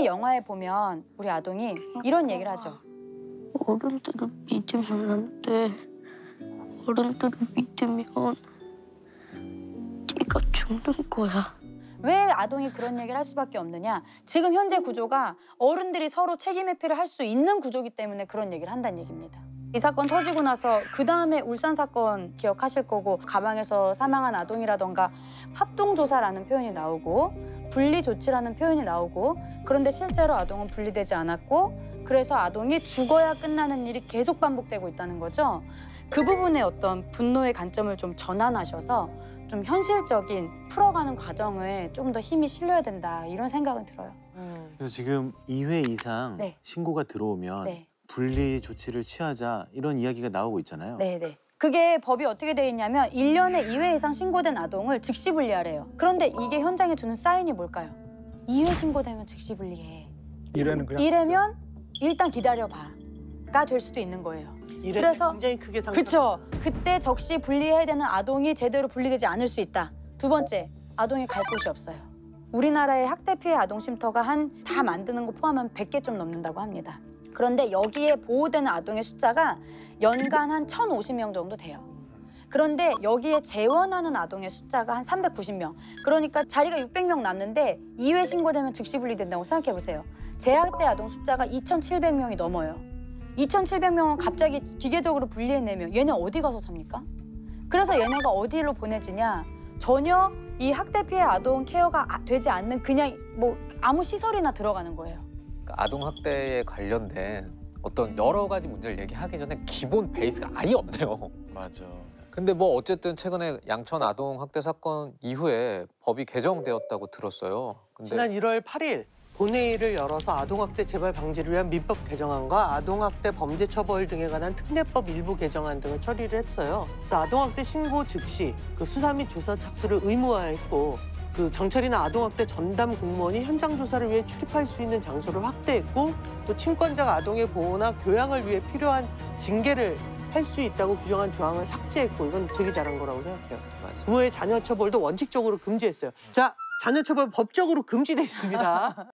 영화에 보면 우리 아동이 이런 얘기를 하죠. 어른들을 믿으면 안 돼. 어른들을 믿으면 네가 죽는 거야. 왜 아동이 그런 얘기를 할 수밖에 없느냐? 지금 현재 구조가 어른들이 서로 책임 회피를 할 수 있는 구조이기 때문에 그런 얘기를 한다는 얘기입니다. 이 사건 터지고 나서 그 다음에 울산 사건 기억하실 거고 가방에서 사망한 아동이라던가 합동조사라는 표현이 나오고 분리조치라는 표현이 나오고 그런데 실제로 아동은 분리되지 않았고 그래서 아동이 죽어야 끝나는 일이 계속 반복되고 있다는 거죠. 그 부분에 어떤 분노의 관점을 좀 전환하셔서 좀 현실적인 풀어가는 과정에 좀 더 힘이 실려야 된다 이런 생각은 들어요. 그래서 지금 2회 이상 네. 신고가 들어오면 네. 분리 조치를 취하자 이런 이야기가 나오고 있잖아요. 네네. 그게 법이 어떻게 돼 있냐면 1년에 2회 이상 신고된 아동을 즉시 분리하래요. 그런데 이게 현장에 주는 사인이 뭘까요? 2회 신고되면 즉시 분리해. 1회는 그냥 1회면 일단 기다려봐가 될 수도 있는 거예요. 그래서 굉장히 크게 상처. 그렇죠. 그때 적시 분리해야 되는 아동이 제대로 분리되지 않을 수 있다. 두 번째, 아동이 갈 곳이 없어요. 우리나라의 학대 피해 아동 쉼터가 다 만드는 거 포함하면 100개 좀 넘는다고 합니다. 그런데 여기에 보호되는 아동의 숫자가 연간 한 1,050명 정도 돼요. 그런데 여기에 재원하는 아동의 숫자가 한 390명. 그러니까 자리가 600명 남는데 2회 신고되면 즉시 분리된다고 생각해 보세요. 재학대 아동 숫자가 2,700명이 넘어요. 2,700명은 갑자기 기계적으로 분리해내면 얘네 어디 가서 삽니까? 그래서 얘네가 어디로 보내지냐? 전혀 이 학대 피해 아동 케어가 되지 않는 그냥 뭐 아무 시설이나 들어가는 거예요. 아동 학대에 관련된 어떤 여러 가지 문제를 얘기하기 전에 기본 베이스가 아예 없네요. 맞아. 근데 뭐 어쨌든 최근에 양천 아동 학대 사건 이후에 법이 개정되었다고 들었어요. 근데 지난 1월 8일 본회의를 열어서 아동학대 재발 방지를 위한 민법 개정안과 아동학대 범죄 처벌 등에 관한 특례법 일부 개정안 등을 처리를 했어요. 그래서 아동학대 신고 즉시 그 수사 및 조사 착수를 의무화했고 그 경찰이나 아동학대 전담 공무원이 현장 조사를 위해 출입할 수 있는 장소를 확대했고 또 친권자가 아동의 보호나 교양을 위해 필요한 징계를 할 수 있다고 규정한 조항을 삭제했고 이건 되게 잘한 거라고 생각해요. 부모의 자녀 처벌도 원칙적으로 금지했어요. 자, 자녀 처벌 법적으로 금지돼 있습니다.